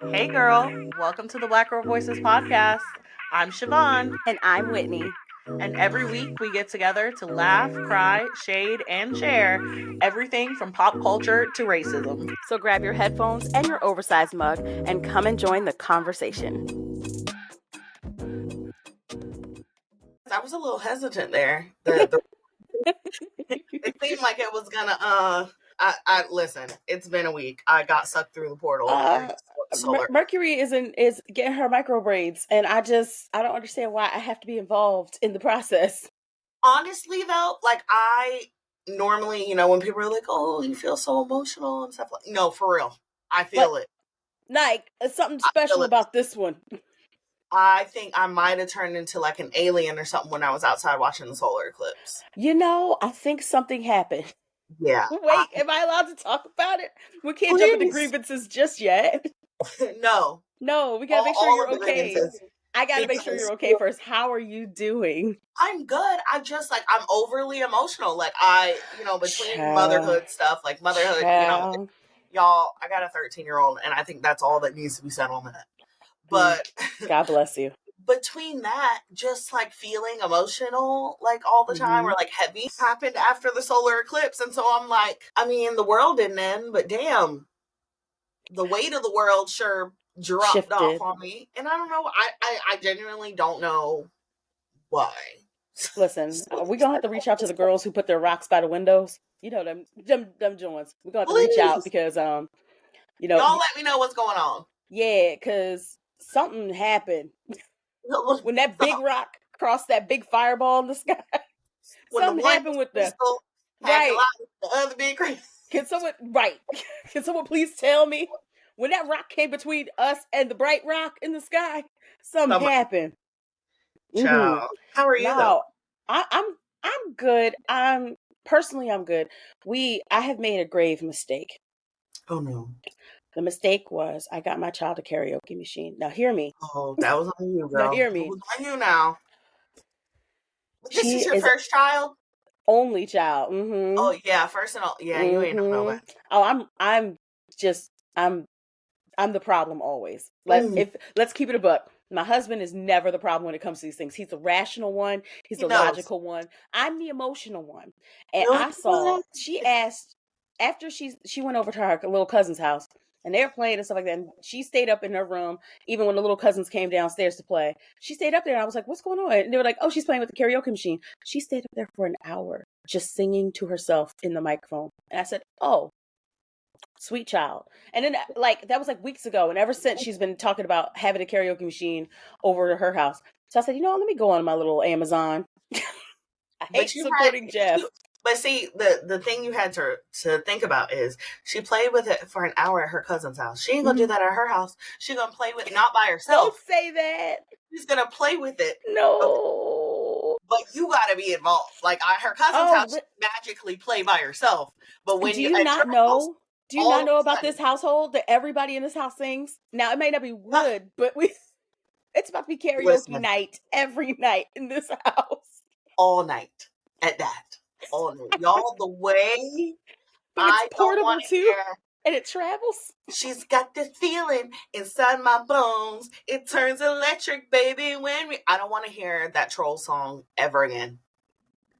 Hey girl, welcome to the Black Girl Voices podcast. I'm Shivaun, And I'm Whitney. and every week we get together to laugh, cry, shade, and share everything from pop culture to racism. So grab your headphones and your oversized mug and come and join the conversation. I was a little hesitant there. It seemed like it was gonna. I listen. It's been a week. I got sucked through the portal. Mercury is getting her microbraids, and I don't understand why I have to be involved in the process. Honestly, though, like I normally, when people are like, "Oh, you feel so emotional" and stuff like, no, for real, I feel it. Like something special about this one. I think I might have turned into like an alien or something when I was outside watching the solar eclipse. I think something happened. Yeah. Wait, am I allowed to talk about it? We can't jump into grievances just yet. No. No, we gotta make sure you're okay. I gotta make sure you're okay first. How are you doing? I'm good. I'm just like, I'm overly emotional. Like between motherhood stuff, like motherhood, y'all, I got a 13-year-old and I think that's all that needs to be said on that. But God bless you. Between that, just like feeling emotional like all the time, or like heavy happened after the solar eclipse. And so I'm like, I mean, the world didn't end, but damn, the weight of the world sure dropped off on me. And I don't know, I genuinely don't know why. Listen, we're gonna have to reach out to the girls who put their rocks by the windows. You know them joints. We're gonna have to reach out because y'all let me know what's going on. Yeah, because something happened when that big rock crossed that big fireball in the sky. Something happened with the right. The other big Can someone please tell me when that rock came between us and the bright rock in the sky? Something happened. Child. How are you though? I'm good. I'm good. I have made a grave mistake. Oh no. The mistake was I got my child a karaoke machine. Now hear me. Oh, that was on you, girl. Now hear me. It was on you now. This is your first child? Only child. Mm-hmm. Oh yeah, first and all. Yeah, you ain't know that. Oh, I'm the problem always. Let's keep it a buck. My husband is never the problem when it comes to these things. He's the rational one. He's the logical one. I'm the emotional one. And I saw she asked after she went over to her little cousin's house and they were playing and stuff like that. And she stayed up in her room even when the little cousins came downstairs to play. She stayed up there and I was like, "What's going on?" And they were like, "Oh, she's playing with the karaoke machine." She stayed up there for an hour just singing to herself in the microphone. And I said, "Oh, sweet child." And then that was like weeks ago, and ever since she's been talking about having a karaoke machine over to her house. So I said, let me go on my little Amazon. I hate supporting Jeff. But see, the thing you had to think about is she played with it for an hour at her cousin's house. She ain't gonna do that at her house. She's gonna play with it not by herself. Don't say that. She's gonna play with it. No. But you gotta be involved. Like her cousin's house, she magically play by herself. But when do you not know about this household that everybody in this house sings? Now it may not be good, but it's about to be karaoke night every night in this house. All night at that. All night. Y'all, the way but it's portable too. And it travels. She's got this feeling inside my bones. It turns electric, baby, I don't want to hear that troll song ever again.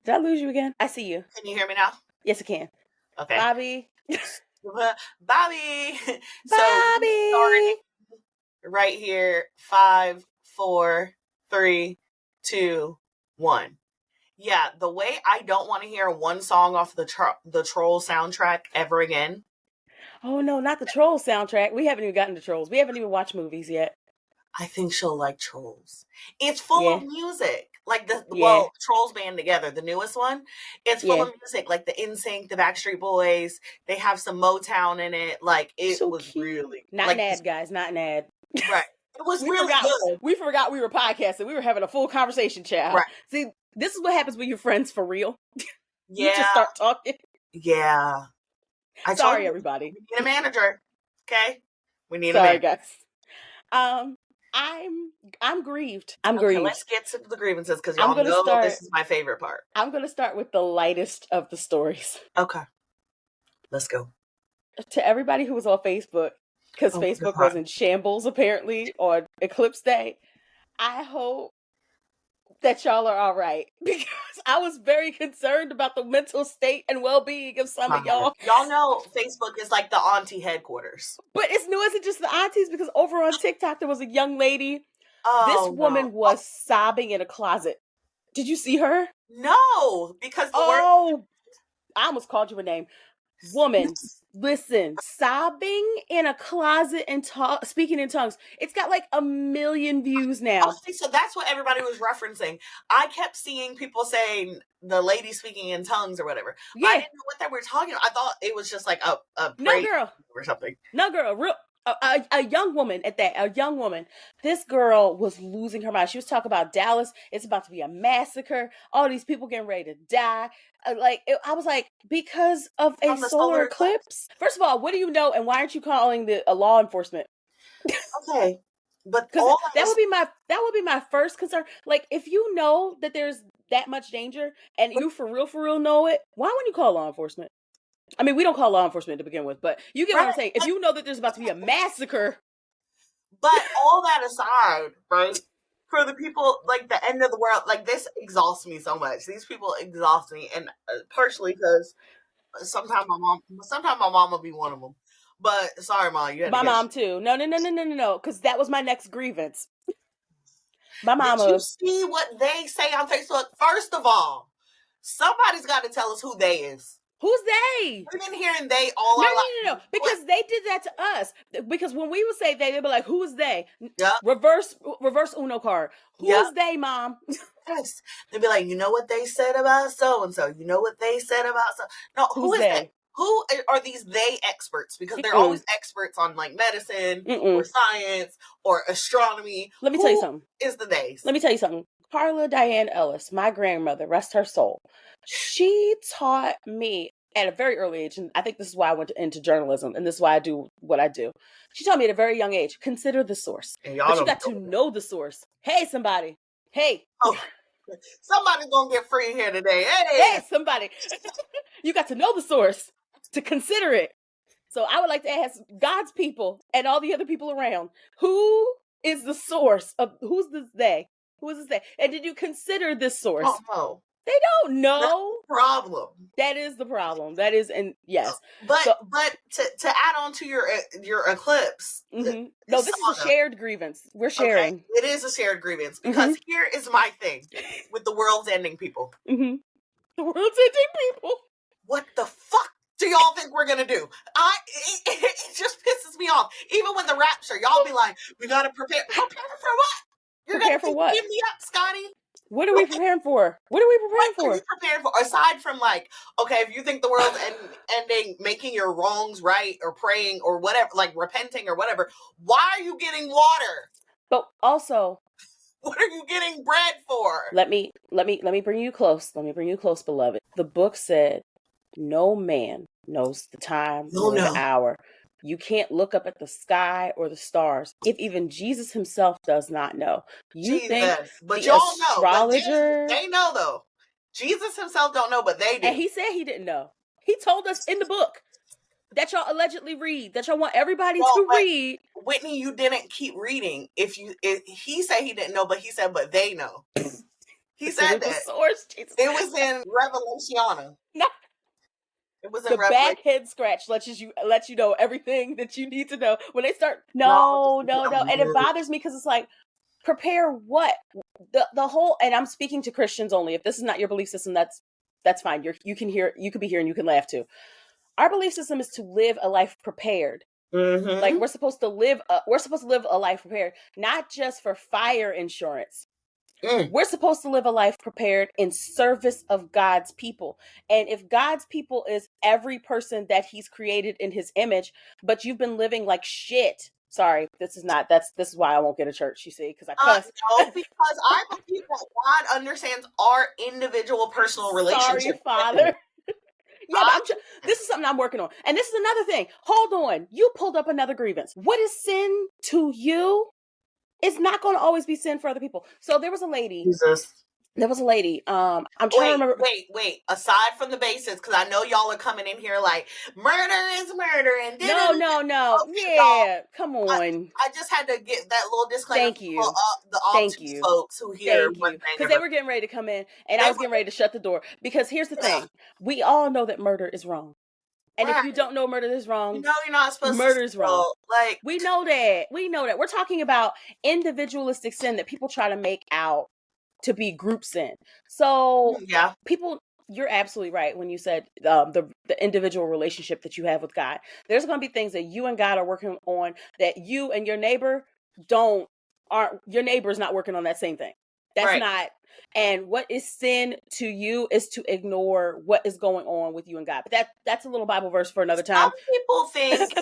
Did I lose you again? I see you. Can you hear me now? Yes, I can. Okay. Bobby. Bobby. Bobby. So right here. 5, 4, 3, 2, 1. Yeah, the way I don't want to hear one song off the Troll soundtrack ever again. Oh no, not the Troll soundtrack. We haven't even gotten to Trolls. We haven't even watched movies yet. I think she'll like Trolls. It's full of music. Like Trolls band together, the newest one. It's full of music, like the NSYNC, the Backstreet Boys. They have some Motown in it. Like it so was cute. Really not an ad, guys. Not an ad. Right. It was really good. We forgot we were podcasting. We were having a full conversation, child. Right. See, this is what happens when you're friends for real. You just start talking. Yeah. Sorry, everybody. We need a manager. Okay? We need a manager. Sorry, guys. I'm grieved. I'm grieved. Let's get to the grievances because y'all know this is my favorite part. I'm going to start with the lightest of the stories. Okay. Let's go. To everybody who was on Facebook, because Facebook was in shambles apparently on Eclipse Day. I hope that y'all are all right, because I was very concerned about the mental state and well-being of some of y'all. Y'all know Facebook is like the auntie headquarters. But it isn't just the aunties, because over on TikTok there was a young lady. This woman was sobbing in a closet. Did you see her? No, because I almost called you a name. Woman, listen, sobbing in a closet and speaking in tongues. It's got like 1 million views now. Okay, so that's what everybody was referencing. I kept seeing people saying the lady speaking in tongues or whatever. Yeah. I didn't know what they were talking about. I thought it was just like a no girl or something. No girl, a young woman at that. A young woman. This girl was losing her mind. She was talking about Dallas. It's about to be a massacre. All these people getting ready to die. I was like, because of a solar eclipse? First of all, what do you know, and why aren't you calling a law enforcement? Okay, but that would be my first concern. Like, if you know that there's that much danger, and you for real know it, why wouldn't you call law enforcement? I mean, we don't call law enforcement to begin with, but you get what I'm saying. If you know that there's about to be a massacre. But all that aside, right? For the people, like, the end of the world, like, this exhausts me so much. These people exhaust me, and partially because sometimes my mom will be one of them. But sorry, Mom, you had my mom too. No, because that was my next grievance. My mama. Did you see what they say on Facebook? First of all, somebody's got to tell us who they is. Who's they? We've been hearing they all our life. No. Because they did that to us. Because when we would say they'd be like, who's they? Yep. Reverse Uno card. Who's they, Mom? Yes. They'd be like, you know what they said about so-and-so? You know what they said about so? No, who is that? Who are these they experts? Because they're always experts on, like, medicine or science or astronomy. Let me tell you something. Is the they? Let me tell you something. Carla Diane Ellis, my grandmother, rest her soul, she taught me at a very early age, and I think this is why I went into journalism, and this is why I do what I do. She taught me at a very young age, consider the source. But you got to know the source. Hey, somebody. Hey. Oh, somebody's going to get free here today. Hey, somebody. You got to know the source to consider it. So I would like to ask God's people and all the other people around, who is the source of, who's this they? Who is this they? And did you consider this source? Oh, no. They don't know. That's the problem. That is the problem. That is, and yes. But to add on to your eclipse. Mm-hmm. No, this is a shared grievance. We're sharing. Okay. It is a shared grievance because here is my thing with the world's ending people. Mm-hmm. The world's ending people. What the fuck do y'all think we're gonna do? It just pisses me off. Even when the rapture, y'all be like, we gotta prepare. Prepare for what? You're prepare for what? Give me up, Scotty. What are we preparing for? What are we preparing for? What are you preparing for? Aside from, like, okay, if you think the world's ending, making your wrongs right, or praying, or whatever, like repenting or whatever, why are you getting water? But also, what are you getting bread for? Let me bring you close. Let me bring you close, beloved. The book said, no man knows the time or the hour. You can't look up at the sky or the stars if even Jesus himself does not know. You think but the y'all astrologer... know. They know, though. Jesus himself don't know, but they do. And he said he didn't know. He told us in the book that y'all allegedly read, that y'all want everybody to read. Whitney, you didn't keep reading. If he said he didn't know, but he said, but they know. He said that. Source, Jesus. It was in Revelation. No. It was the back head scratch lets you know everything that you need to know when they start. No, and it bothers me because it's like, prepare what? The whole, and I'm speaking to Christians only. If this is not your belief system, that's fine. You can be here and you can laugh too. Our belief system is to live a life prepared. Mm-hmm. Like we're supposed to live a life prepared, not just for fire insurance. We're supposed to live a life prepared in service of God's people. And if God's people is every person that he's created in his image, but you've been living like shit. Sorry, this is why I won't get a church, you see, because I cuss. No, because I believe that God understands our individual personal relationship. Sorry, Father. Yeah, but this is something I'm working on. And this is another thing. Hold on. You pulled up another grievance. What is sin to you? It's not going to always be sin for other people. So there was a lady. Jesus. There was a lady. I'm trying to remember. Wait. Aside from the basics, because I know y'all are coming in here like murder is murder, and No. okay, Yeah, come on. I just had to get that little disclaimer Thank you. the Thank obtuse you. folks who hear Thank one you. thing. Because they were getting ready to come in, and I was getting ready to shut the door. Because here's the thing: we all know that murder is wrong, and if you don't know murder is wrong, you know you're not supposed murder to is wrong. Like, we know that. We're talking about individualistic sin that people try to make out to be group sin. So yeah, people, you're absolutely right when you said the individual relationship that you have with God. There's going to be things that you and God are working on that you and your neighbor aren't. Your neighbor's not working on that same thing. That's right. not. And what is sin to you is to ignore what is going on with you and God. But that's a little Bible verse for another time. Some people think,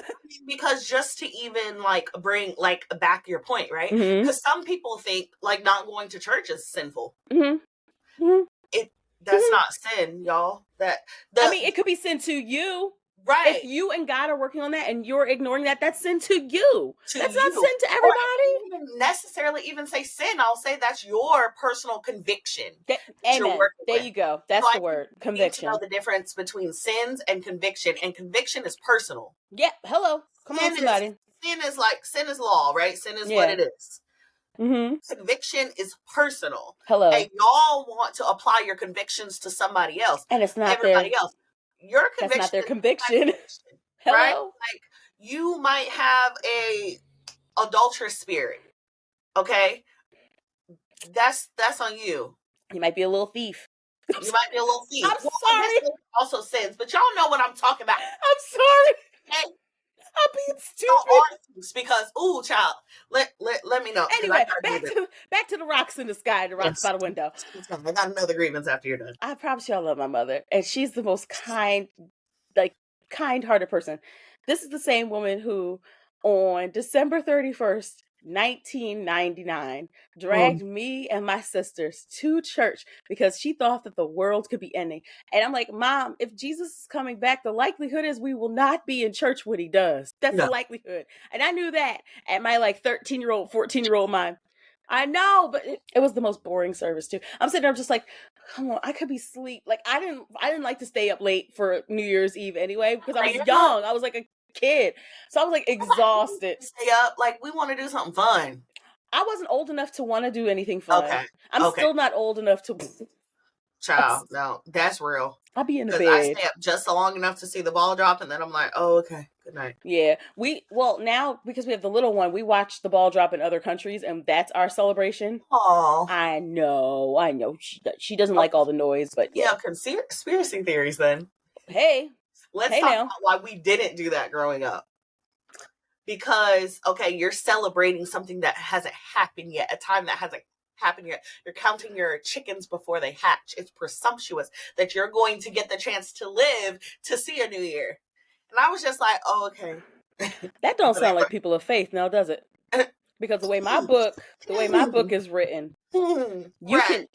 because just to even like bring like back your point, right? Because some people think like not going to church is sinful. That's not sin, y'all. I mean, it could be sin to you. Right. If you and God are working on that and you're ignoring that, that's sin to you. That's not sin to everybody. I don't even necessarily even say sin. I'll say that's your personal conviction. Amen. There you go. That's the word. Conviction. You need to know the difference between sins and conviction. And conviction is personal. Yep. Hello. Come on, somebody. Sin is law, right? Sin is what it is. Conviction is personal. Hello. And y'all want to apply your convictions to somebody else. And it's not everybody else. Your conviction that's not their conviction. Hello? Right? Like, you might have a adulterous spirit. Okay? That's on you. You might be a little thief. You might be a little thief. I'm sorry. Also sins, but y'all know what I'm talking about. I'm sorry. Okay? I'm being stupid. Because child, let me know. Anyway, back to the rocks in the sky, the rocks by the window. I got another grievance after you're done. I promise you I love my mother, and she's the most kind-hearted person. This is the same woman who, on December 31st, 1999, dragged me and my sisters to church because she thought that the world could be ending. And I'm like, Mom, if Jesus is coming back, the likelihood is we will not be in church when he does. That's the likelihood. And I knew that at my 13-year-old, 14-year-old mind. I know, but it was the most boring service too. I'm sitting there just like, come on, I could be asleep. Like, I didn't like to stay up late for New Year's Eve anyway because I was young. I was like a kid, so I was like exhausted. Stay up, like we want to do something fun. I wasn't old enough to want to do anything fun. I'm still not old enough to. Child, no, that's real. I'll be in the bed. I stay up just long enough to see the ball drop, and then I'm like, oh, okay, good night. Yeah, now because we have the little one, we watch the ball drop in other countries, and that's our celebration. Oh, I know. She doesn't like all the noise, but yeah. Conspiracy theories then. Hey. Let's talk about why we didn't do that growing up. Because, you're celebrating something that hasn't happened yet, a time that hasn't happened yet. You're counting your chickens before they hatch. It's presumptuous that you're going to get the chance to live to see a new year. And I was just like, oh, okay. That don't sound like people of faith now, does it? Because the way my book is written, you can,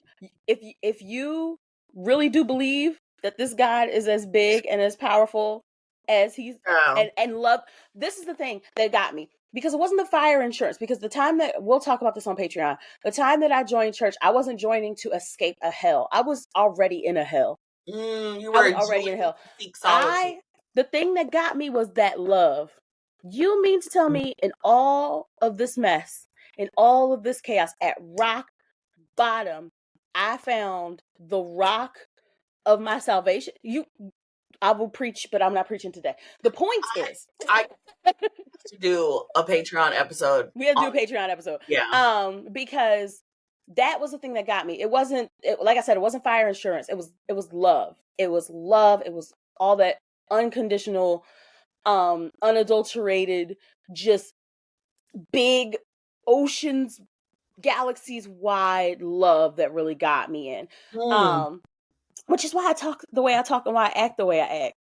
if you really do believe that this God is as big and as powerful as he's and love. This is the thing that got me, because it wasn't the fire insurance. Because the time that we'll talk about this on Patreon, the time that I joined church, I wasn't joining to escape a hell. I was already in a hell. You were already in hell. The thing that got me was that love. You mean to tell me in all of this mess, in all of this chaos, at rock bottom, I found the rock of my salvation? I will preach, but I'm not preaching today. The point is, I have to do a Patreon episode. We have to do a Patreon episode. Yeah. Because that was the thing that got me. It wasn't, like I said, it wasn't fire insurance. It was love. It was love. It was all that unconditional, unadulterated, just big oceans, galaxies wide love that really got me in. Which is why I talk the way I talk and why I act the way I act.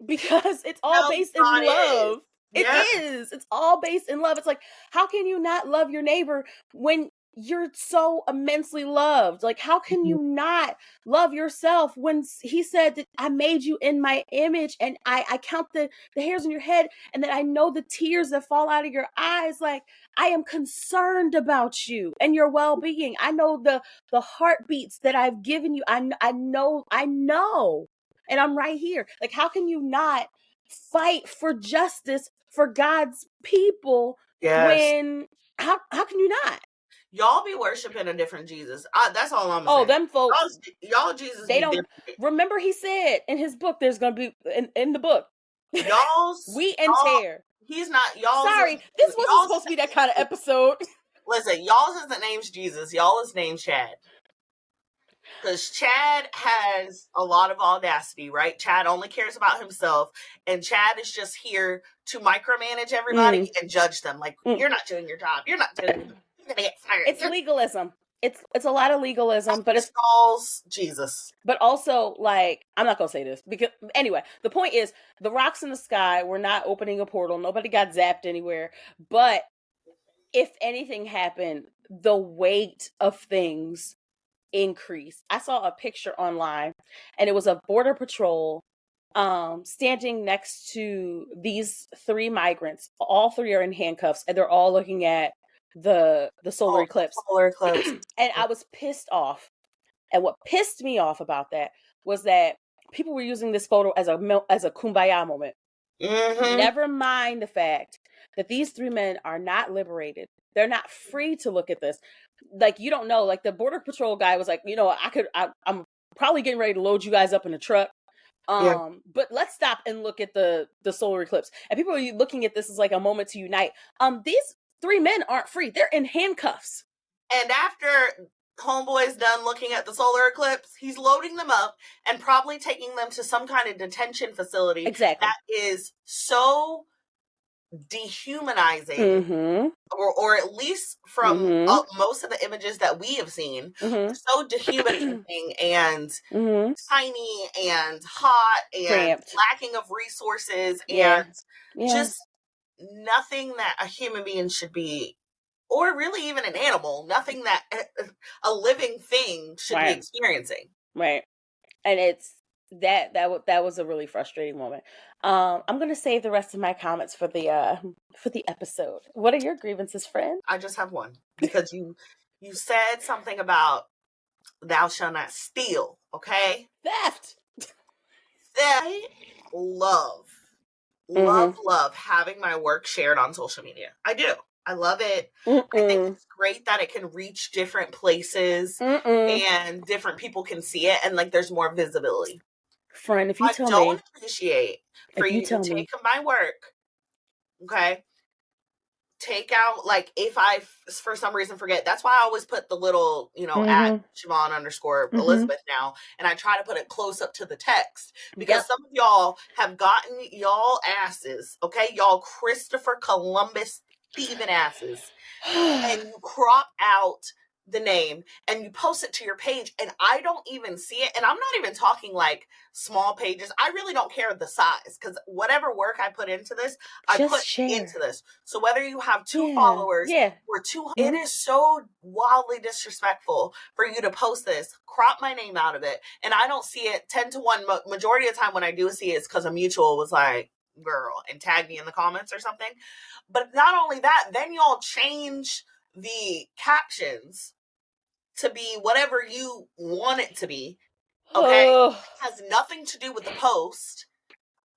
Because it's all based in love. It is. It's all based in love. It's like, how can you not love your neighbor when you're so immensely loved. Like, how can you not love yourself when he said that I made you in my image, and I count the hairs on your head, and that I know the tears that fall out of your eyes. Like, I am concerned about you and your well-being. I know the heartbeats that I've given you. I know, and I'm right here. Like, how can you not fight for justice for God's people when how can you not? Y'all be worshiping a different Jesus. That's all I'm saying. Oh, them folks. Y'all Jesus they don't different. Remember, he said in his book, there's going to be in the book. Y'all's we and tear. He's not y'all. Sorry, this wasn't supposed to be that kind of episode. Listen, y'all's isn't name's Jesus. Y'all is named Chad. Because Chad has a lot of audacity, right? Chad only cares about himself, and Chad is just here to micromanage everybody and judge them. Like, you're not doing your job. You're not doing. You're gonna get fired. It's legalism. It's a lot of legalism, but it's Jesus. But also, like, I'm not gonna say this because anyway, the point is, the rocks in the sky were not opening a portal. Nobody got zapped anywhere. But if anything happened, the weight of things increased. I saw a picture online, and it was a border patrol standing next to these 3 migrants. All 3 are in handcuffs, and they're all looking at the solar eclipse. And I was pissed off. And what pissed me off about that was that people were using this photo as a kumbaya moment. Never mind the fact that these 3 men are not liberated. They're not free to look at this. Like, you don't know. Like, the border patrol guy was like, I'm probably getting ready to load you guys up in a truck. But let's stop and look at the solar eclipse. And people are looking at this as like a moment to unite. These 3 men aren't free. They're in handcuffs. And after Homeboy's done looking at the solar eclipse, he's loading them up and probably taking them to some kind of detention facility. Exactly. That is so dehumanizing, or at least from most of the images that we have seen, so dehumanizing and tiny and hot and cramped, lacking of resources, and just nothing that a human being should be, or really even an animal, nothing that a living thing should be experiencing. Right. And it's that was a really frustrating moment. I'm going to save the rest of my comments for the episode. What are your grievances, friend? I just have one, because you said something about thou shalt not steal, okay? Theft. I love having my work shared on social media. I do. I love it. I think it's great that it can reach different places and different people can see it, and like there's more visibility. Friend, if you tell me, I don't appreciate for you to take my work, okay? Take out, like, if I for some reason forget, that's why I always put the little, at Shivaun _Elizabeth now, and I try to put it close up to the text, because some of y'all have gotten y'all asses, okay? Y'all Christopher Columbus thieving asses, and you crop out the name and you post it to your page, and I don't even see it. And I'm not even talking like small pages. I really don't care the size, because whatever work I put into this, I put into this. So whether you have 2 followers or 200, it is so wildly disrespectful for you to post this, crop my name out of it, and I don't see it 10-1. Majority of the time when I do see it, it's because a mutual was like, girl, and tag me in the comments or something. But not only that, then y'all change the captions to be whatever you want it to be, okay? It has nothing to do with the post,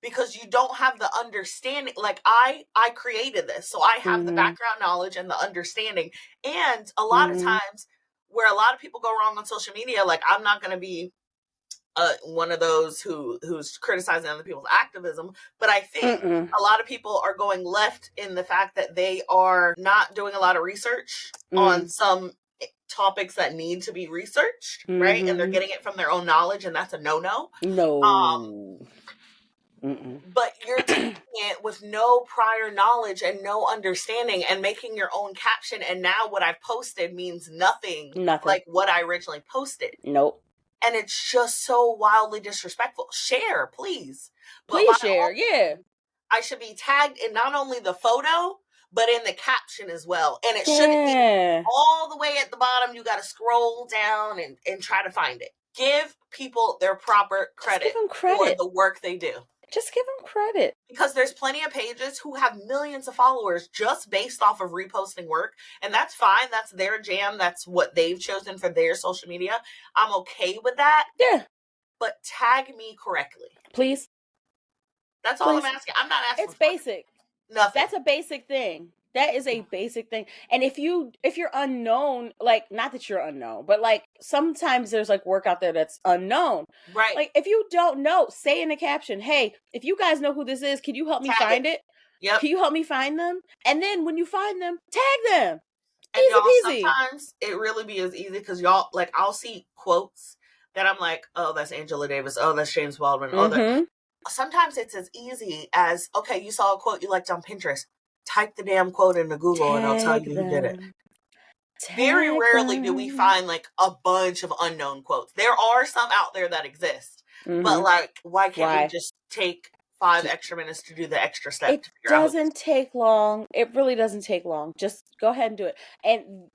because you don't have the understanding. Like, I created this, so I have the background knowledge and the understanding. And a lot of times where a lot of people go wrong on social media, like, I'm not going to be one of those who's criticizing other people's activism, but I think a lot of people are going left in the fact that they are not doing a lot of research on some topics that need to be researched, right? And they're getting it from their own knowledge, and that's a no. But you're taking it with no prior knowledge and no understanding, and making your own caption, and now what I've posted means nothing like what I originally posted. Nope. And it's just so wildly disrespectful. Share, please. Please share, I should be tagged in not only the photo, but in the caption as well. And it shouldn't be all the way at the bottom. You got to scroll down and try to find it. Give people their proper credit for the work they do. Just give them credit. Because there's plenty of pages who have millions of followers just based off of reposting work. And that's fine. That's their jam. That's what they've chosen for their social media. I'm okay with that. Yeah. But tag me correctly. Please. That's all I'm asking. I'm not asking. It's basic. Nothing. That's a basic thing. That is a basic thing. And if you're unknown, like, not that you're unknown, but like sometimes there's like work out there that's unknown. Right. Like if you don't know, say in the caption, hey, if you guys know who this is, can you help me find it? Yep. Can you help me find them? And then when you find them, tag them. And y'all, sometimes it really be as easy because y'all, like, I'll see quotes that I'm like, oh, that's Angela Davis. Oh, that's James Baldwin. Oh, that. Sometimes it's as easy as, okay, you saw a quote you liked on Pinterest. Type the damn quote into Google and I'll tell you who did it. Very rarely do we find like a bunch of unknown quotes. There are some out there that exist, but like, why can't we just take 5 extra minutes to do the extra step? It doesn't take long. It really doesn't take long. Just go ahead and do it. And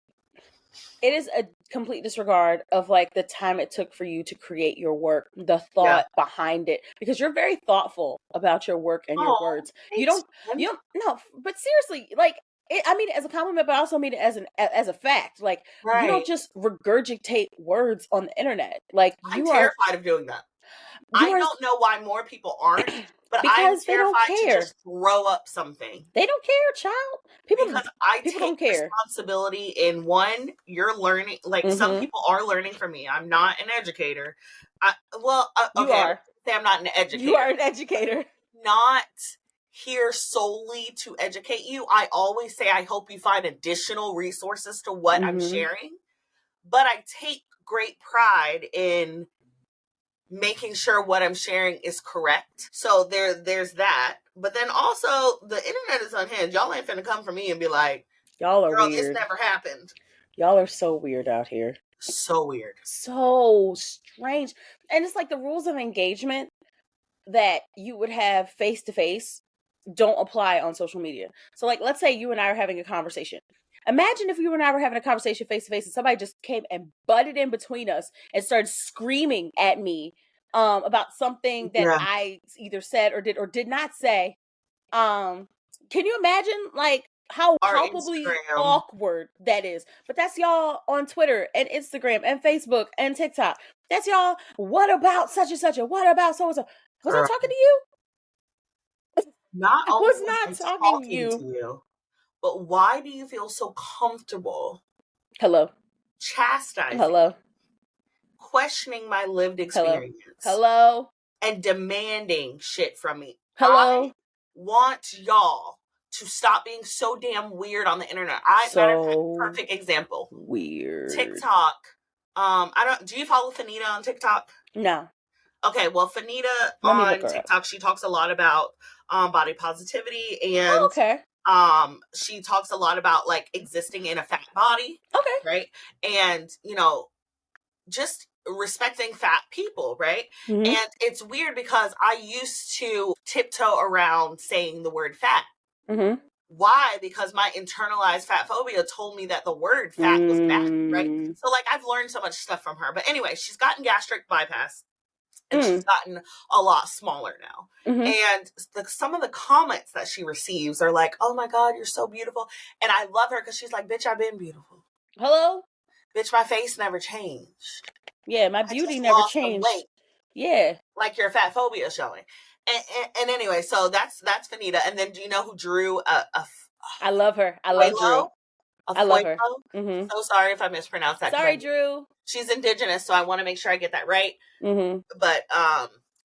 it is a complete disregard of like the time it took for you to create your work, the thought behind it, because you're very thoughtful about your work and your words. You don't no, but seriously, like I mean it as a compliment, but I also mean it as a fact. Like you don't just regurgitate words on the internet. Like I'm terrified of doing that. I don't know why more people aren't, but I'm terrified to just throw up something. They don't care, child. Because I take responsibility in one, you're learning, like some people are learning from me. I'm not an educator. You are. Say I'm not an educator. You are an educator. Not here solely to educate you. I always say I hope you find additional resources to what I'm sharing. But I take great pride in making sure what I'm sharing is correct. So there's that. But then also the internet is unhinged. Y'all ain't finna come for me and be like, y'all are girl, weird. this never happened. Y'all are so weird out here. So weird. So strange. And it's like the rules of engagement that you would have face to face don't apply on social media. So like, let's say you and I are having a conversation. Imagine if you and I were having a conversation face to face and somebody just came and butted in between us and started screaming at me about something that I either said or did not say. Can you imagine like how palpably awkward that is? But that's y'all on Twitter and Instagram and Facebook and TikTok. That's y'all. What about such and such? What about so and so? Was I talking to you? Not I was not talking to you. But why do you feel so comfortable? Hello. Chastising. Hello. Questioning my lived experience. Hello. And demanding shit from me. Hello. I want y'all to stop being so damn weird on the internet. Perfect example. Weird. TikTok. Do you follow Fanita on TikTok? No. Okay, well, Fanita on TikTok, she talks a lot about body positivity and she talks a lot about like existing in a fat body. Okay. Right? And, just respecting fat people, right? Mm-hmm. And it's weird because I used to tiptoe around saying the word fat. Mm-hmm. Why? Because my internalized fat phobia told me that the word fat was bad, right? So like I've learned so much stuff from her. But anyway, she's gotten gastric bypass. And she's gotten a lot smaller now. Mm-hmm. And some of the comments that she receives are like, oh my God, you're so beautiful. And I love her because she's like, bitch, I've been beautiful. Hello? Bitch, my face never changed. Yeah, my beauty never changed. Weight, yeah. Like your fat phobia showing. And anyway, so that's Fanita. And then do you know who drew I love her. I love Drew. I love her. Mm-hmm. So sorry if I mispronounced that. Sorry, Drew. She's indigenous, so I want to make sure I get that right. Mm-hmm. But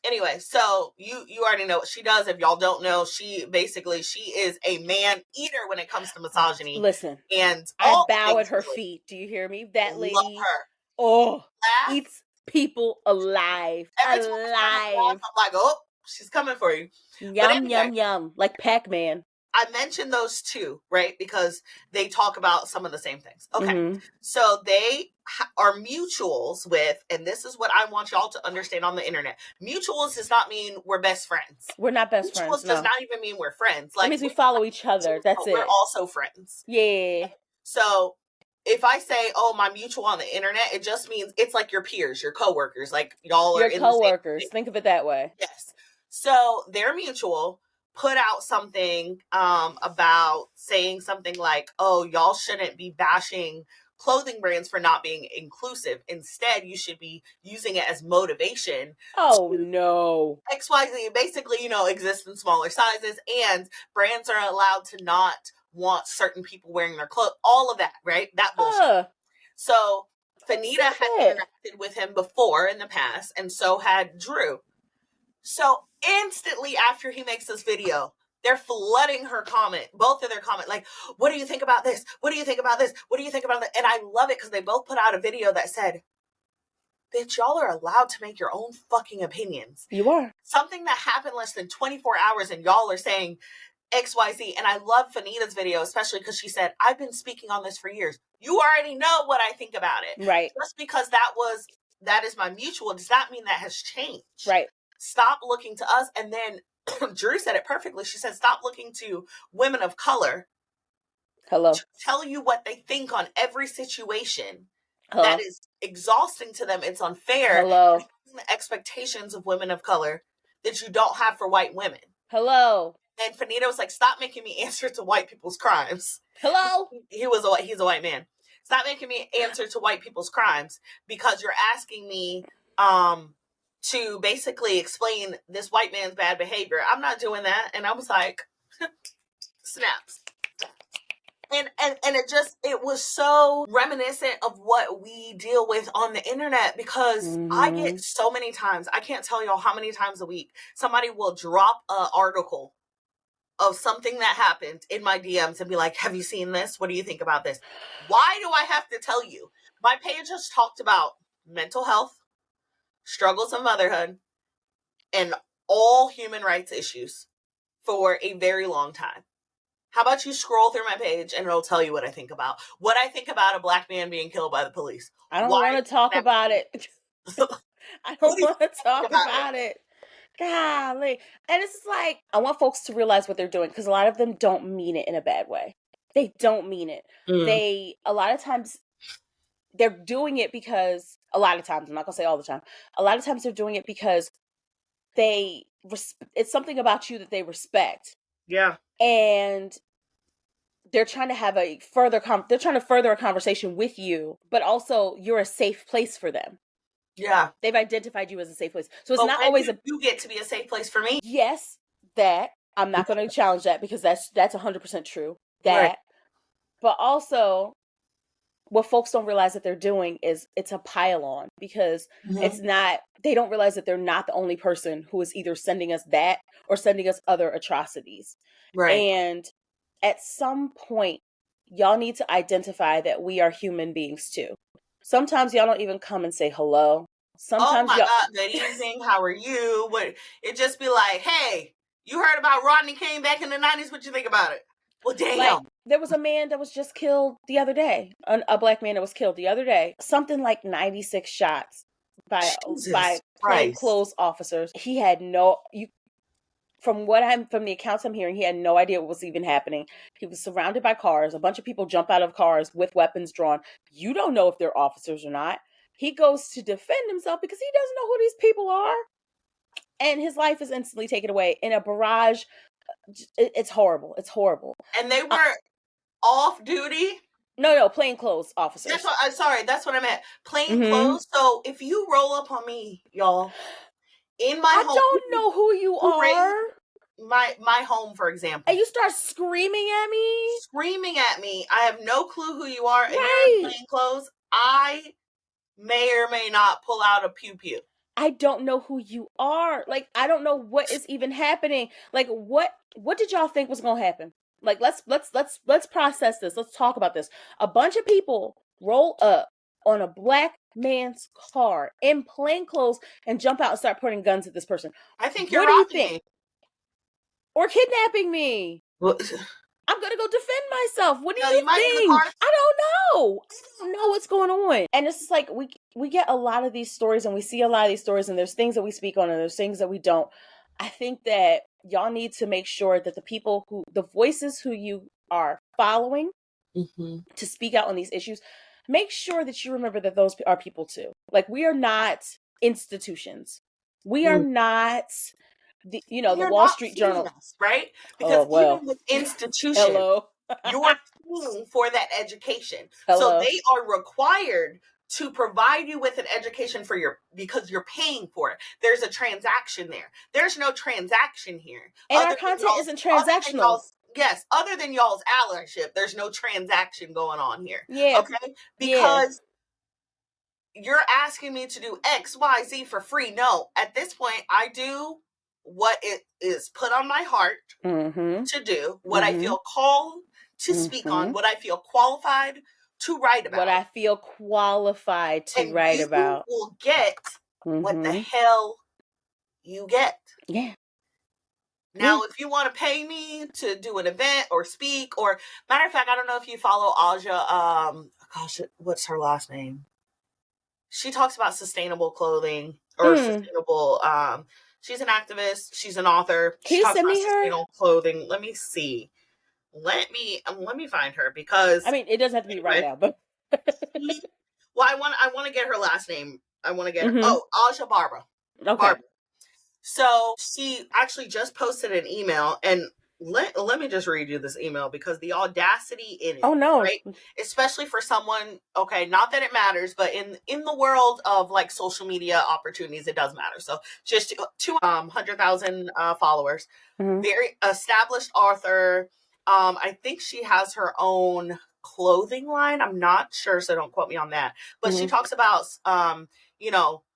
anyway, so you already know what she does. If y'all don't know, she is a man eater when it comes to misogyny. Listen, and I bow at her feet. Do you hear me? That lady, love her. Oh, eats people alive. Every time I'm like, oh, she's coming for you. Yum, yum, yum. Like Pac-Man. I mentioned those two, right? Because they talk about some of the same things. Okay. Mm-hmm. So they are mutuals with, and this is what I want y'all to understand on the internet. Mutuals does not mean we're best friends. We're not best friends. Mutuals does not even mean we're friends. Like, it means we follow each other. That's it. We're also friends. Yeah. So if I say, oh, my mutual on the internet, it just means it's like your peers, your coworkers. Like, y'all are in coworkers. The same Think of it that way. Yes. So their mutual put out something about saying something like, oh, y'all shouldn't be bashing clothing brands for not being inclusive. Instead, you should be using it as motivation. Oh, no. XYZ basically, exists in smaller sizes, and brands are allowed to not want certain people wearing their clothes. All of that, right? That bullshit. So Fanita had interacted with him before in the past, and so had Drew. So instantly after he makes this video, they're flooding her comment, both of their comment, like, what do you think about this? What do you think about this? What do you think about that? And I love it because they both put out a video that said, bitch, y'all are allowed to make your own fucking opinions. You are. Something that happened less than 24 hours and y'all are saying XYZ. And I love Fanita's video, especially because she said, I've been speaking on this for years. You already know what I think about it. Right. Just because that is my mutual does not mean that has changed. Right. Stop looking to us. And then Drew said it perfectly. She said, stop looking to women of color. Hello. To tell you what they think on every situation. Hello. That is exhausting to them. It's unfair. Hello. The expectations of women of color that you don't have for white women. Hello. And Fanita was like, stop making me answer to white people's crimes. Hello. He's a white man. Stop making me answer to white people's crimes because you're asking me to basically explain this white man's bad behavior. I'm not doing that. And I was like, snaps. And it was so reminiscent of what we deal with on the internet because I get so many times, I can't tell y'all how many times a week, somebody will drop an article of something that happened in my DMs and be like, have you seen this? What do you think about this? Why do I have to tell you? My page has talked about mental health, struggles of motherhood, and all human rights issues for a very long time. How about you scroll through my page and it'll tell you what I think about. What I think about a black man being killed by the police. I don't want to talk about it. I don't want to talk about it. Golly. And it's just like, I want folks to realize what they're doing because a lot of them don't mean it in a bad way. They don't mean it. A lot of times, they're doing it because, a lot of times, I'm not going to say all the time, a lot of times they're doing it because it's something about you that they respect. Yeah. And they're trying to have further a conversation with you, but also you're a safe place for them. Yeah. They've identified you as a safe place. So it's not always you get to be a safe place for me. Yes, that. I'm not going to challenge that because that's 100% true. That. Right. But also, what folks don't realize that they're doing is it's a pile-on because it's not, they don't realize that they're not the only person who is either sending us that or sending us other atrocities. Right. And at some point, y'all need to identify that we are human beings too. Sometimes y'all don't even come and say hello. Sometimes God, good evening, how are you? It just be like, hey, you heard about Rodney King back in the 90s, what you think about it? Well, damn. Like, there was a man that was just killed the other day. A black man that was killed the other day. Something like 96 shots by plainclothes officers. He had from the accounts I'm hearing, he had no idea what was even happening. He was surrounded by cars. A bunch of people jump out of cars with weapons drawn. You don't know if they're officers or not. He goes to defend himself because he doesn't know who these people are. And his life is instantly taken away in a barrage. It's horrible. It's horrible. And they were off duty? No, plainclothes officers. That's what I meant. Plainclothes. So if you roll up on me, y'all, in my home. I don't know who you are. My home, for example. And you start screaming at me. I have no clue who you are. And you're in plainclothes. I may or may not pull out a pew-pew. I don't know who you are. Like, I don't know what is even happening. Like, what did y'all think was going to happen? Like, let's process this. Let's talk about this. A bunch of people roll up on a black man's car in plain clothes and jump out and start pointing guns at this person. I think you're robbing me. Or kidnapping me. Well, I'm gonna go defend myself. What do no, you might be the think? cards. I don't know what's going on. And it's just like we get a lot of these stories, and we see a lot of these stories, and there's things that we speak on, and there's things that we don't. I think that y'all need to make sure that the voices who you are following to speak out on these issues, make sure that you remember that those are people too. Like, we are not institutions. We are not the You're Wall not Street feeding Journal, us, right? Because well, even with institutions, hello. you're paying for that education. So Hello. they are required to provide you with an education because you're paying for it. There's a transaction there. There's no transaction here. And our content isn't transactional. Other than y'all's allyship, there's no transaction going on here. Yeah. Okay? Because you're asking me to do X, Y, Z for free. No, at this point, I do what it is put on my heart to do, what I feel called to speak on, what I feel qualified to write about. What I feel qualified to write about. You will get what the hell you get. Yeah. Now, if you want to pay me to do an event or speak, or matter of fact, I don't know if you follow Aja. What's her last name? She talks about sustainable clothing or sustainable. She's an activist. She's an author. Can you send me her? Sustainable clothing. Let me see. Let me find her, because I mean, it doesn't have to be right now, but well, I want to get her last name. I want to get her. Oh, Aja Barbara. Okay. Barbara. So she actually just posted an email, and let me just read you this email, because the audacity in it. Oh no! Right? Especially for someone. Okay, not that it matters, but in the world of like social media opportunities, it does matter. So just 200,000 followers. Very established author. I think she has her own clothing line. I'm not sure, so don't quote me on that. But she talks about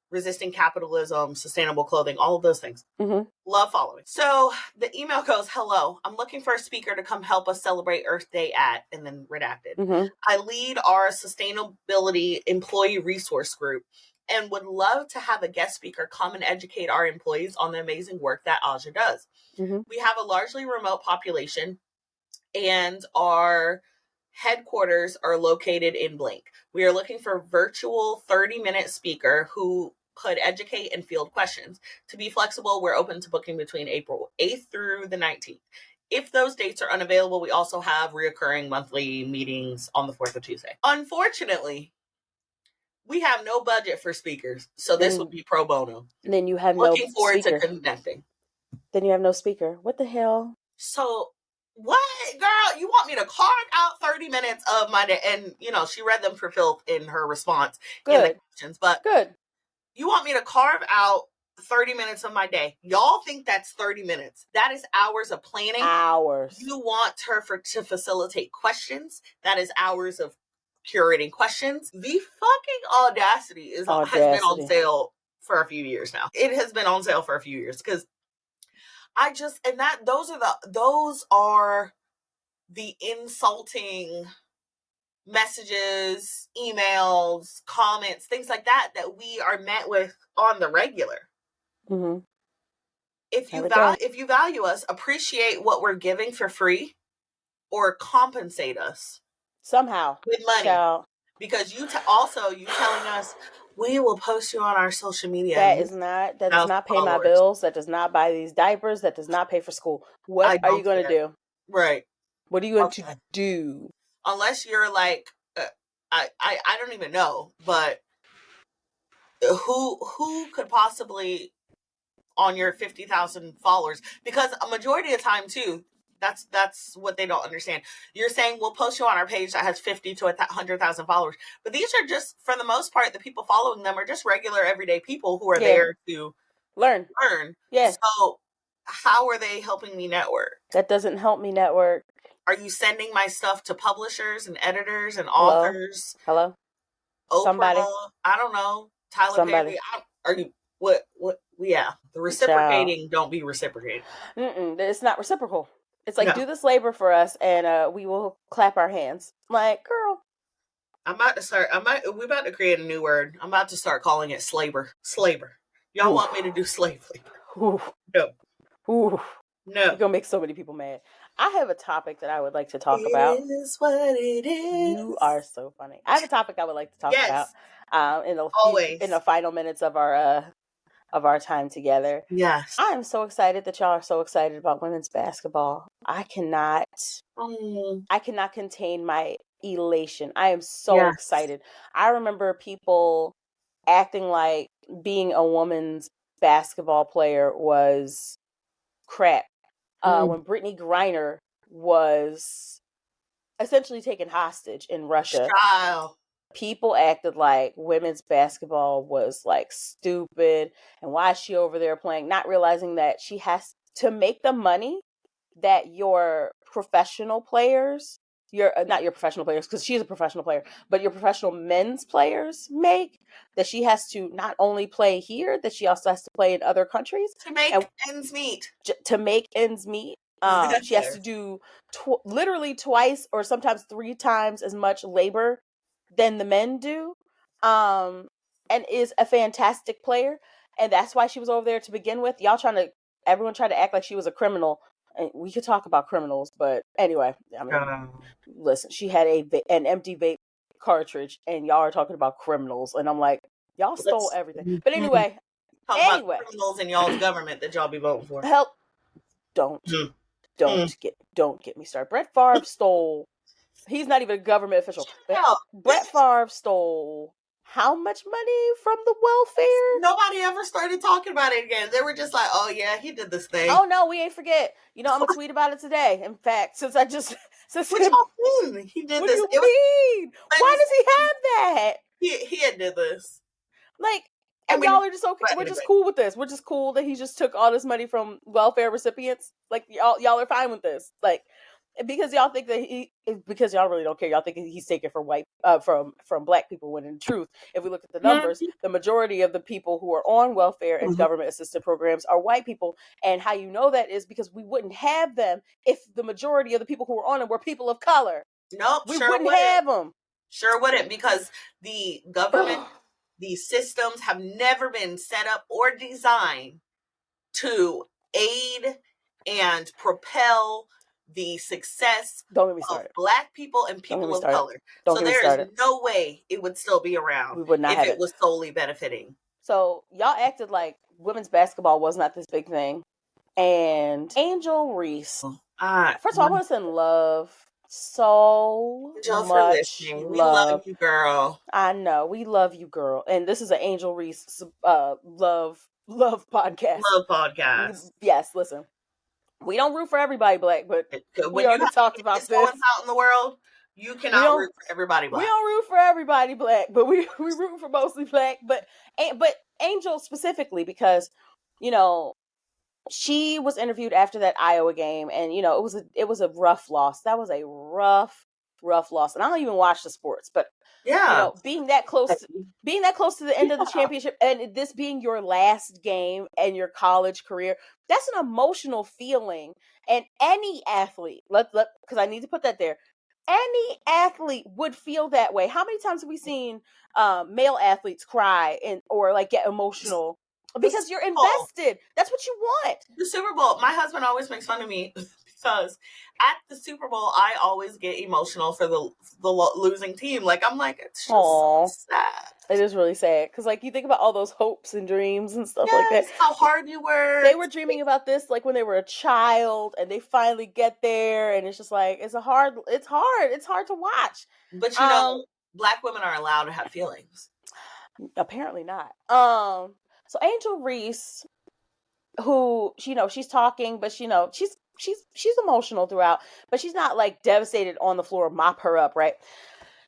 resisting capitalism, sustainable clothing, all of those things. Love following. So the email goes, "Hello, I'm looking for a speaker to come help us celebrate Earth Day at," and then redacted. "I lead our sustainability employee resource group and would love to have a guest speaker come and educate our employees on the amazing work that Aja does. We have a largely remote population, and our headquarters are located in blank. We are looking for a virtual 30-minute speaker who could educate and field questions. To be flexible, we're open to booking between April 8th through the 19th. If those dates are unavailable, we also have reoccurring monthly meetings on the 4th of Tuesday." Unfortunately, we have no budget for speakers, so this would be pro bono. Then you have Looking no forward speaker. to connecting. Then you have no speaker. What the hell? So what, girl? You want me to carve out 30 minutes of my day? And she read them for filth in her response in the questions. But you want me to carve out 30 minutes of my day? Y'all think that's 30 minutes? That is hours of planning. Hours. You want her to facilitate questions? That is hours of curating questions. The fucking audacity has been on sale for a few years now. It has been on sale for a few years, because those are the insulting messages, emails, comments, things like that we are met with on the regular. If you value us, appreciate what we're giving for free, or compensate us somehow with money. Because you telling us we will post you on our social media. That does not pay my bills. That does not buy these diapers. That does not pay for school. What are you going to do? Right. What are you going to do? Unless you're like, I don't even know, but who could possibly on your 50,000 followers? Because a majority of the time too, that's what they don't understand. You're saying we'll post you on our page that has 50 to 100,000 followers, but these are just, for the most part, the people following them are just regular everyday people who are there to learn. Yeah. So how are they helping me network? That doesn't help me network. Are you sending my stuff to publishers and editors and authors? Hello? Oprah, somebody? I don't know. Tyler Perry. Are you what? Yeah, the reciprocating don't be reciprocating. It's not reciprocal. It's like, do this labor for us, and we will clap our hands. Like, girl. We're about to create a new word. I'm about to start calling it slaver. Y'all want me to do slave labor? No. No. You're gonna make so many people mad. I have a topic that I would like to talk about. It is what it is. You are so funny. I have a topic I would like to talk about in the final minutes of our time together. Yes. I am so excited that y'all are so excited about women's basketball. I cannot contain my elation. I am so excited. I remember people acting like being a woman's basketball player was crap. When Brittany Griner was essentially taken hostage in Russia, people acted like women's basketball was like stupid and why is she over there playing, not realizing that she has to make the money that your professional players, not your professional players because she's a professional player, but your professional men's players make, that she has to not only play here, that she also has to play in other countries to make ends meet. She has to do literally twice or sometimes 3 times as much labor than the men do, and is a fantastic player. And that's why she was over there to begin with. Everyone tried to act like she was a criminal. And we could talk about criminals, but anyway, I mean, listen, she had an empty vape cartridge, and y'all are talking about criminals, and I'm like, y'all stole everything. But anyway, about criminals in y'all's government that y'all be voting for. Help! Don't get me started. Brett Favre stole. He's not even a government official. Brett Favre stole how much money from the welfare? Nobody ever started talking about it again. They were just like, oh yeah, he did this thing. Oh no, we ain't forget. I'm gonna tweet about it today. In fact, what y'all mean? He did this. What do you mean? Why does he have that? He did this. Like, and y'all are just okay. We're just cool with this. We're just cool that he just took all this money from welfare recipients. Like, y'all are fine with this. Like, because y'all think that because y'all really don't care. Y'all think he's taken from from black people, when in truth, if we look at the numbers, the majority of the people who are on welfare and government assisted programs are white people. And how you know that is because we wouldn't have them if the majority of the people who were on them were people of color. Nope, we wouldn't have them. Sure wouldn't, because the government, these systems have never been set up or designed to aid and propel the success of black people and people of color. So there is no way it would still be around if it was solely benefiting. So y'all acted like women's basketball was not this big thing. And Angel Reese, first of all, I want to send love. So much love. We love you, girl. I know, we love you, girl. And this is an Angel Reese love podcast. Love podcast. Yes, listen. We don't root for everybody black, but we already talked about this. Going out in the world, you cannot root for everybody black. We don't root for everybody black, but we root for mostly black. But Angel specifically, because she was interviewed after that Iowa game, and it was a rough loss. That was a rough loss, and I don't even watch the sports, but being that close to the end of the championship, and this being your last game in your college career, that's an emotional feeling. And any athlete, because I need to put that there, any athlete would feel that way. How many times have we seen male athletes cry or like get emotional? Because you're invested. That's what you want. The Super Bowl. My husband always makes fun of me because at the Super Bowl, I always get emotional for the losing team. Like, I'm like, it's just so sad. It is really sad. Because, like, you think about all those hopes and dreams and stuff like that. How hard you were. They were dreaming about this, like, when they were a child, and they finally get there, and it's just like, it's hard to watch. But, black women are allowed to have feelings. Apparently not. So Angel Reese, who she's talking, but she's emotional throughout, but she's not like devastated on the floor. Mop her up, right?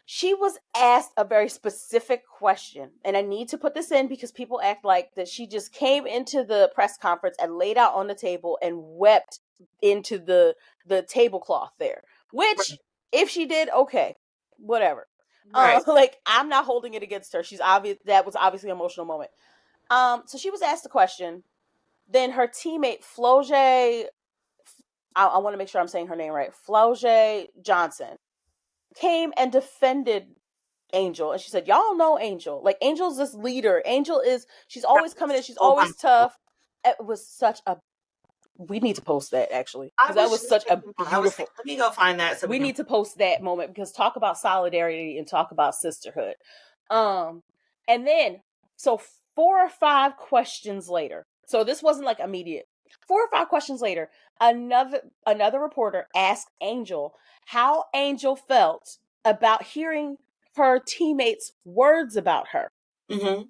She was asked a very specific question, and I need to put this in because people act like that she just came into the press conference and laid out on the table and wept into the tablecloth there. Which, if she did, okay, whatever. Right. Like, I'm not holding it against her. That was obviously an emotional moment. So she was asked a question. Then her teammate, Floje, I want to make sure I'm saying her name right, Floje Johnson, came and defended Angel. And she said, y'all know Angel. Like, Angel's this leader. She's always coming in. She's always tough. It was such a We need to post that, actually, because that was such a beautiful. Let me go find that. We need to post that moment, because talk about solidarity and talk about sisterhood. And then, so 4 or 5 questions later, so this wasn't like immediate. 4 or 5 questions later, another reporter asked Angel how Angel felt about hearing her teammates' words about her. Mm-hmm.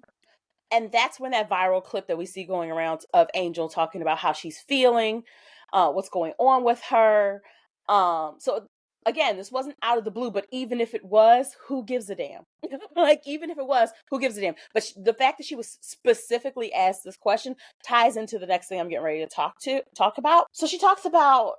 And that's when that viral clip that we see going around of Angel talking about how she's feeling, what's going on with her. So again, this wasn't out of the blue, but even if it was, who gives a damn? Like, even if it was, who gives a damn? But the fact that she was specifically asked this question ties into the next thing I'm getting ready to talk about. So she talks about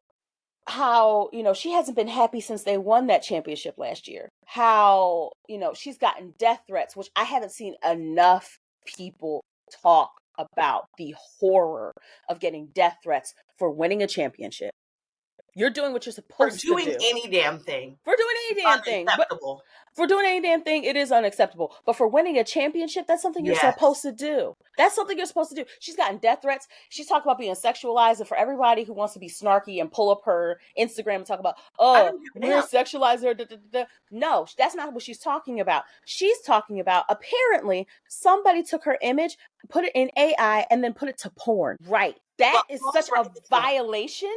how, she hasn't been happy since they won that championship last year. How, she's gotten death threats, which I haven't seen enough people talk about the horror of getting death threats for winning a championship. You're doing what you're supposed to do. For doing any damn thing. For doing any damn thing. Unacceptable. For doing any damn thing, it is unacceptable. But for winning a championship, that's something you're supposed to do. That's something you're supposed to do. She's gotten death threats. She's talking about being sexualized. And for everybody who wants to be snarky and pull up her Instagram and talk about, we're sexualizing her. Da, da, da, da. No, that's not what she's talking about. She's talking about, apparently, somebody took her image, put it in AI, and then put it to porn. Right. That is such a violation.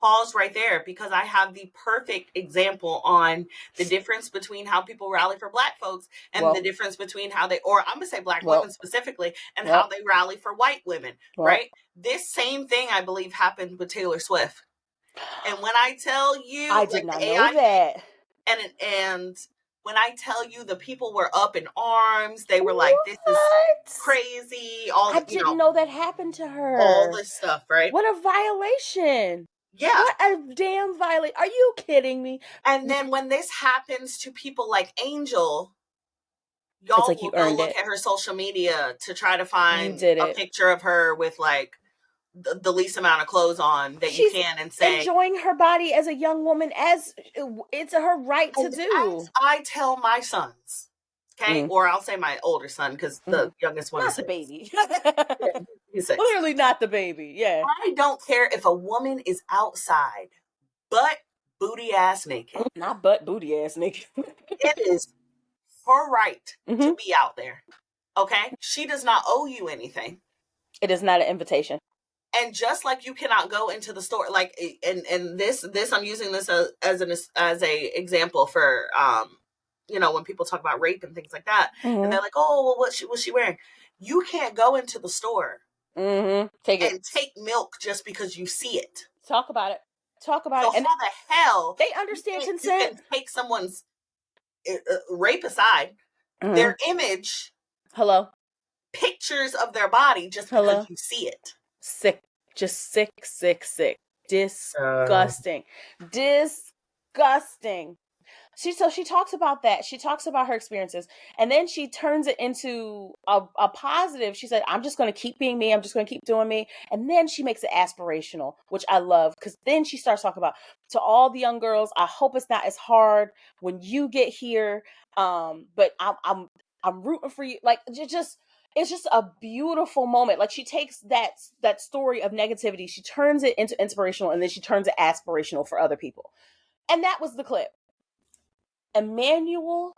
Pause right there, because I have the perfect example on the difference between how people rally for Black folks and the difference between how they, or I'm going to say Black women specifically, and how they rally for white women, right? This same thing, I believe, happened with Taylor Swift. And when I tell you, I did not know that. And when I tell you the people were up in arms, they were like, this is crazy. I didn't know that happened to her. All this stuff, right? What a violation. Yeah. What a damn violation. Are you kidding me? And then when this happens to people like Angel, y'all will go look at her social media to try to find a picture of her with like the least amount of clothes on that you can, and say, enjoying her body as a young woman, as it's her right to do. As I tell my sons, okay, or I'll say my older son, because the youngest one is the baby. He's 6. Clearly not the baby. Yeah. I don't care if a woman is outside, butt booty ass naked. Not butt booty ass naked. It is her right to be out there. Okay? She does not owe you anything. It is not an invitation. And just like you cannot go into the store, like, and this I'm using this as a example for when people talk about rape and things like that, and they're like, oh, well, what was she wearing? You can't go into the store take milk just because you see it. Talk about it. So how the hell they understand consent? You can take someone's rape aside, their image, pictures of their body just because you see it. Sick. Just sick. Disgusting. Disgusting. So she talks about that. She talks about her experiences, and then she turns it into a positive. She said, I'm just going to keep being me. I'm just going to keep doing me. And then she makes it aspirational, which I love, because then she starts talking about, to all the young girls, I hope it's not as hard when you get here. But I'm rooting for you. Like, it's just a beautiful moment. Like, she takes that story of negativity, she turns it into inspirational, and then she turns it aspirational for other people. And that was the clip. Emmanuel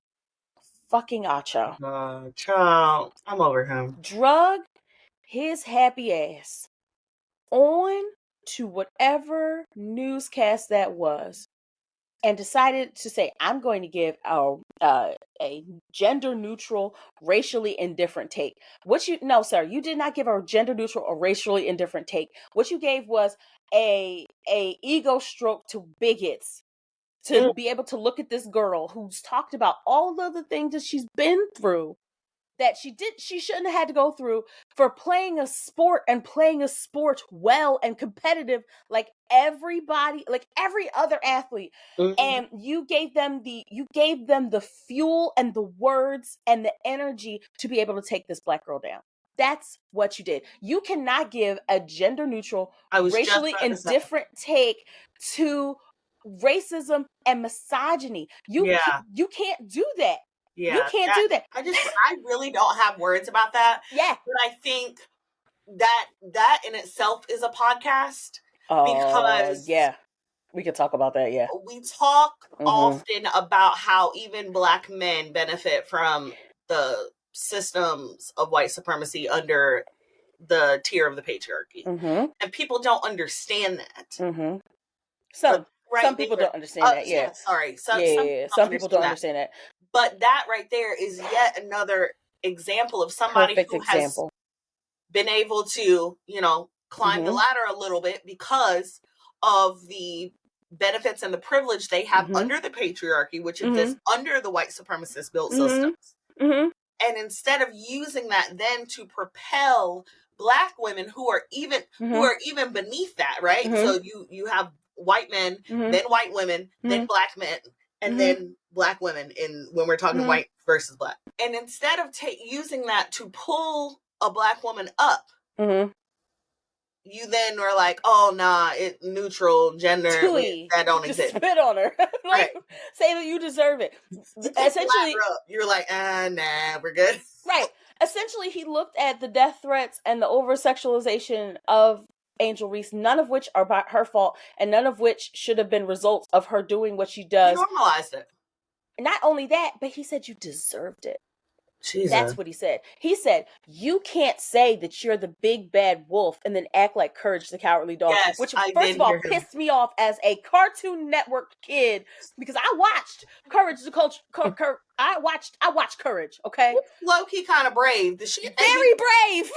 fucking Acho. Child, I'm over him. Drug his happy ass on to whatever newscast that was, and decided to say, I'm going to give a gender neutral, racially indifferent take. No, sir, you did not give a gender neutral or racially indifferent take. What you gave was a ego stroke to bigots, to be able to look at this girl who's talked about all of the things that she's been through, that she shouldn't have had to go through, for playing a sport, and playing a sport well and competitive like everybody, like every other athlete. And you gave them the fuel and the words and the energy to be able to take this Black girl down. That's what you did. You cannot give a gender neutral, racially indifferent take to racism and misogyny. You can't do that. Yeah, you can't do that. I really don't have words about that. Yeah. But I think that in itself is a podcast. Because yeah, we could talk about that. Yeah, we talk often about how even Black men benefit from the systems of white supremacy under the tier of the patriarchy, and people don't understand that. Some people don't understand that. Yeah, sorry. Some people don't understand that. But that right there is yet another example of somebody who has been able to, climb the ladder a little bit because of the benefits and the privilege they have under the patriarchy, which exists under the white supremacist built systems. And instead of using that then to propel Black women who are even beneath that, right? So you have white men, then white women, then Black men, and then Black women when we're talking white versus Black. And instead of using that to pull a Black woman up, you then are like, oh, nah, it neutral gender, that don't exist. Spit on her. Say that you deserve it. Essentially, you're like, nah, we're good. Right. Essentially, he looked at the death threats and the over-sexualization of Angel Reese, none of which are by her fault, and none of which should have been results of her doing what she does. He normalized it. Not only that, but he said you deserved it. Jesus. That's what he said. He said, you can't say that you're the big bad wolf and then act like Courage the Cowardly Dog. Yes, which, first of all, pissed me off as a Cartoon Network kid because I watched Courage the Culture. I watched Courage, okay? Low-key kind of brave. Very brave.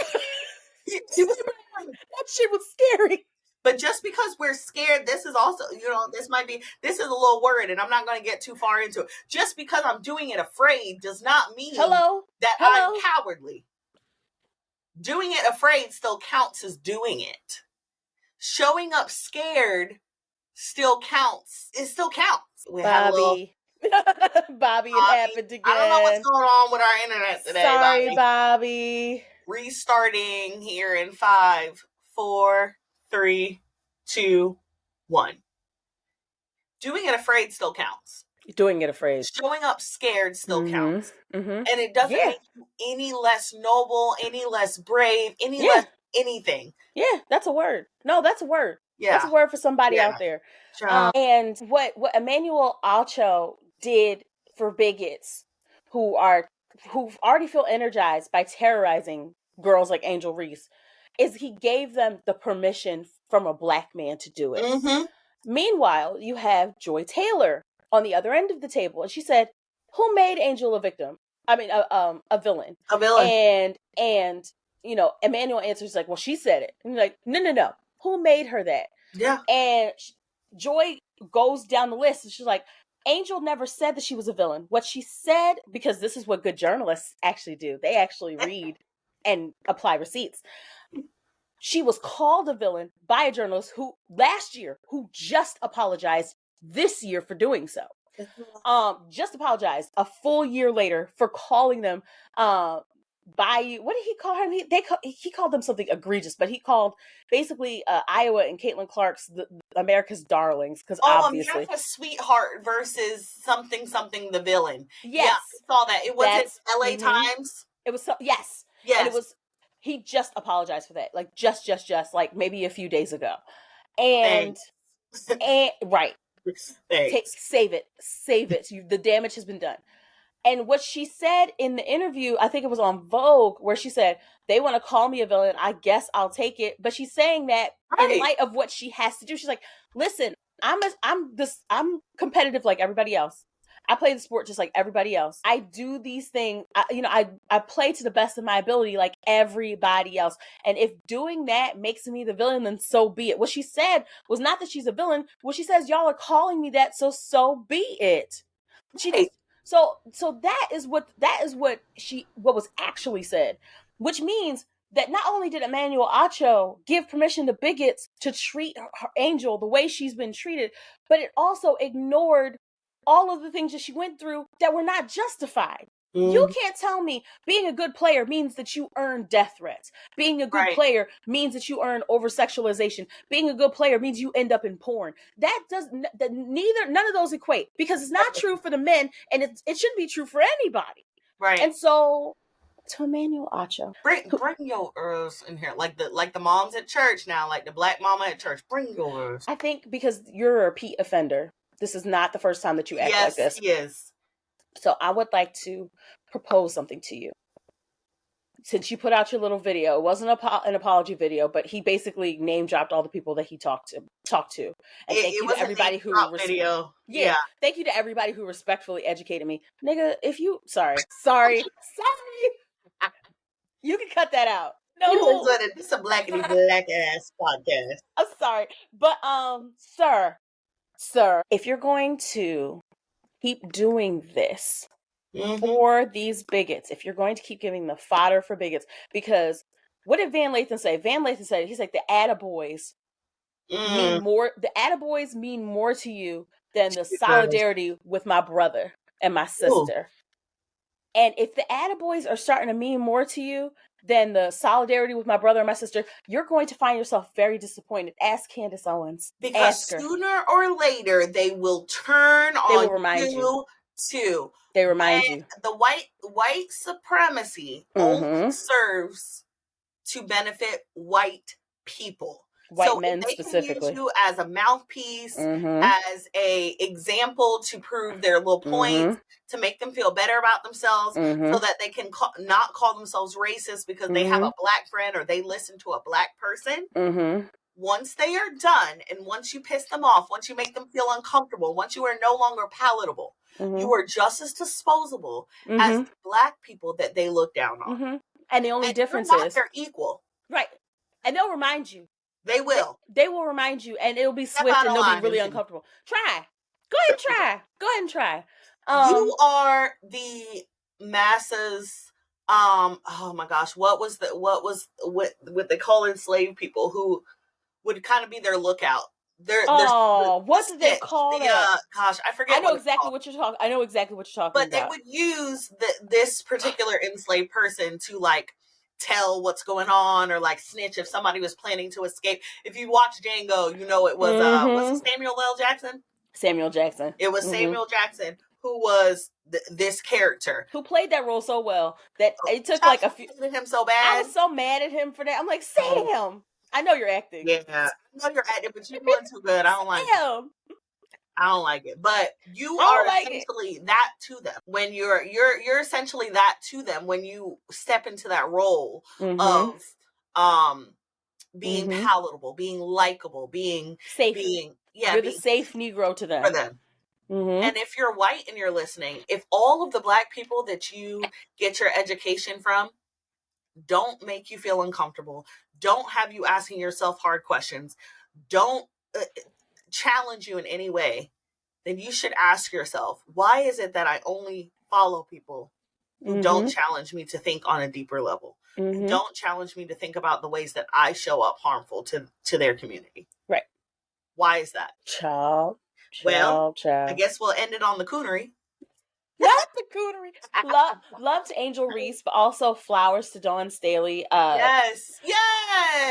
That shit was scary. But just because we're scared, this is also, this is a little word, and I'm not going to get too far into it. Just because I'm doing it afraid does not mean that I'm cowardly. Doing it afraid still counts as doing it. Showing up scared still counts. It still counts. We Bobby. Bobby, it happened again. I don't know what's going on with our internet today. Sorry, Bobby. Restarting here in 5, 4, 3, 2, 1. Doing it afraid still counts. Doing it afraid. Showing up scared still counts. And it doesn't make you any less noble, any less brave, any less anything. Yeah, that's a word. No, that's a word. Yeah. That's a word for somebody out there. And what Emmanuel Acho did for bigots who already feel energized by terrorizing girls like Angel Reese is he gave them the permission from a Black man to do it. Meanwhile, you have Joy Taylor on the other end of the table, and she said, "Who made Angel a victim? I mean, a villain." A villain. And Emmanuel answers like, "Well, she said it." And you're like, "No. Who made her that?" Yeah. And Joy goes down the list, and she's like, "Angel never said that she was a villain. What she said, because this is what good journalists actually do. They actually read and apply receipts." She was called a villain by a journalist who just apologized this year for doing so. Just apologized a full year later for calling them what did he call him? He called them something egregious, but he called basically Iowa and Caitlin Clark's America's darlings, because obviously America's sweetheart versus something the villain. Yes, yeah, I saw that. It wasn't LA Times. It was yes, and it was. He just apologized for that, like just like maybe a few days ago, and right. Save it. The damage has been done. And what she said in the interview, I think it was on Vogue, where she said, "They want to call me a villain. I guess I'll take it." But she's saying that in light of what she has to do. She's like, "Listen, I'm competitive like everybody else. I play the sport just like everybody else. I do these things. I play to the best of my ability like everybody else. And if doing that makes me the villain, then so be it." What she said was not that she's a villain. What she says, y'all are calling me that, so be it. So that is what was actually said, which means that not only did Emmanuel Acho give permission to bigots to treat her Angel the way she's been treated, but it also ignored all of the things that she went through that were not justified. You can't tell me being a good player means that you earn death threats. Being a good player means that you earn over-sexualization. Being a good player means you end up in porn. None of those equate, because it's not true for the men, and it shouldn't be true for anybody. Right. And so to Emmanuel Acho. Bring yours in here, like the moms at church now, like the black mama at church. Bring yours. I think because you're a repeat offender. This is not the first time that you act like this. Yes. So I would like to propose something to you. Since you put out your little video, it wasn't an apology video, but he basically name dropped all the people that he talked to. And thank you to everybody who video. Yeah. Thank you to everybody who respectfully educated me. Nigga, if you sorry. You can cut that out. No. This is a blackity black ass podcast. I'm sorry. But sir, if you're going to keep doing this for these bigots, if you're going to keep giving the fodder for bigots, because what did Van Lathan say? Van Lathan said, he's like, the attaboys mean more. The attaboys mean more to you than the solidarity with my brother and my sister. Ooh. And if the attaboys are starting to mean more to you than the solidarity with my brother and my sister, you're going to find yourself very disappointed. Ask Candace Owens. Because sooner or later, they will turn on you too. They remind you. The white supremacy only serves to benefit white people. White men specifically. Can use you as a mouthpiece, as a example to prove their little points, to make them feel better about themselves, so that they can not call themselves racist because they have a black friend or they listen to a black person. Once they are done, and once you piss them off, once you make them feel uncomfortable, once you are no longer palatable, you are just as disposable as the black people that they look down on. And the only difference is they're equed. Right. And they'll remind you. They will. They will remind you, and it'll be swift, and they'll be really uncomfortable. Try. Go ahead and try. You are the masses. Oh my gosh, what was what they call enslaved people who would kind of be their lookout. What did they call that? Gosh, I forget. I know exactly what you're talking about. But they would use this particular enslaved person to like tell what's going on, or like snitch if somebody was planning to escape. If you watch Django, you know it was was it Samuel L. Jackson? Samuel Jackson. It was Samuel Jackson who was this character, who played that role so well that it took like a few. Him so bad. I was so mad at him for that. I'm like, Sam, I know you're acting. Yeah, I know you're acting, but you're doing too good. I don't like it. I don't like it. But you are essentially that to them. When you're essentially that to them when you step into that role of being palatable, being likable, being safe. You're the safe Negro to them. For them. And if you're white and you're listening, if all of the black people that you get your education from don't make you feel uncomfortable, don't have you asking yourself hard questions, don't challenge you in any way, then you should ask yourself, why is it that I only follow people who don't challenge me to think on a deeper level? Don't challenge me to think about the ways that I show up harmful to their community. Right. Why is that? Child. I guess we'll end it on the coonery. Not the coonery. Love to Angel Reese, but also flowers to Dawn Staley. Yes.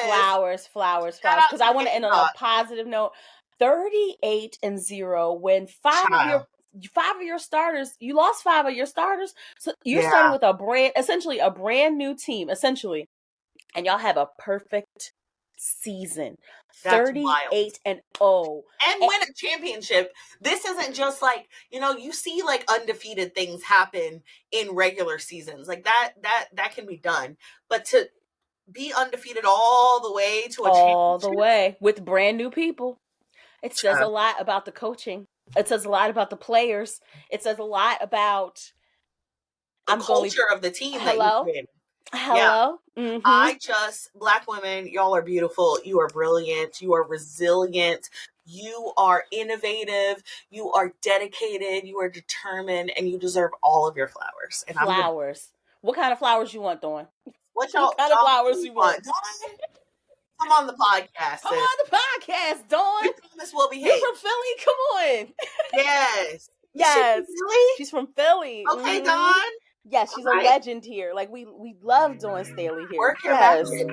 Flowers. Because I want to end on a positive note. 38-0 when five of your starters, you lost 5 of your starters. So you're starting with a brand new team, and y'all have a perfect season. 38-0 and win a championship. This isn't just like, you see like undefeated things happen in regular seasons. Like that can be done. But to be undefeated all the way to a championship. All the way with brand new people. It says a lot about the coaching. It says a lot about the players. It says a lot about the culture of the team. Hello? That you created. Hello? Yeah. Black women, y'all are beautiful. You are brilliant. You are resilient. You are innovative. You are dedicated. You are determined, and you deserve all of your flowers. And flowers. What kind of flowers you want, Dawn? What kind of flowers you want? Come on the podcast. Come on the podcast, Dawn. We promise we'll behave. You're from Philly? Come on. Yes. Yes. She's from Philly. Okay, Dawn. Yes, she's a legend here. Like we love doing Staley here. Work your yes. magic.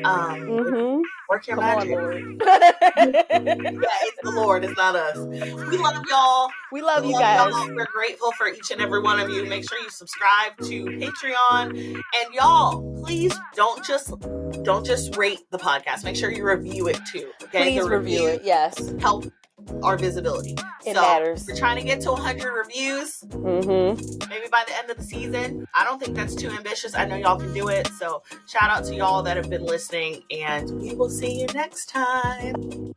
Work your Come magic. on, Lord. Yeah, it's the Lord. It's not us. We love y'all. We love you guys. Y'all. We're grateful for each and every one of you. Make sure you subscribe to Patreon, and y'all, please don't just rate the podcast. Make sure you review it too. Okay, please review it. Yes, help our visibility. It matters. We're trying to get to 100 reviews. Maybe by the end of the season. I don't think that's too ambitious. I know y'all can do it. So shout out to y'all that have been listening, and we will see you next time.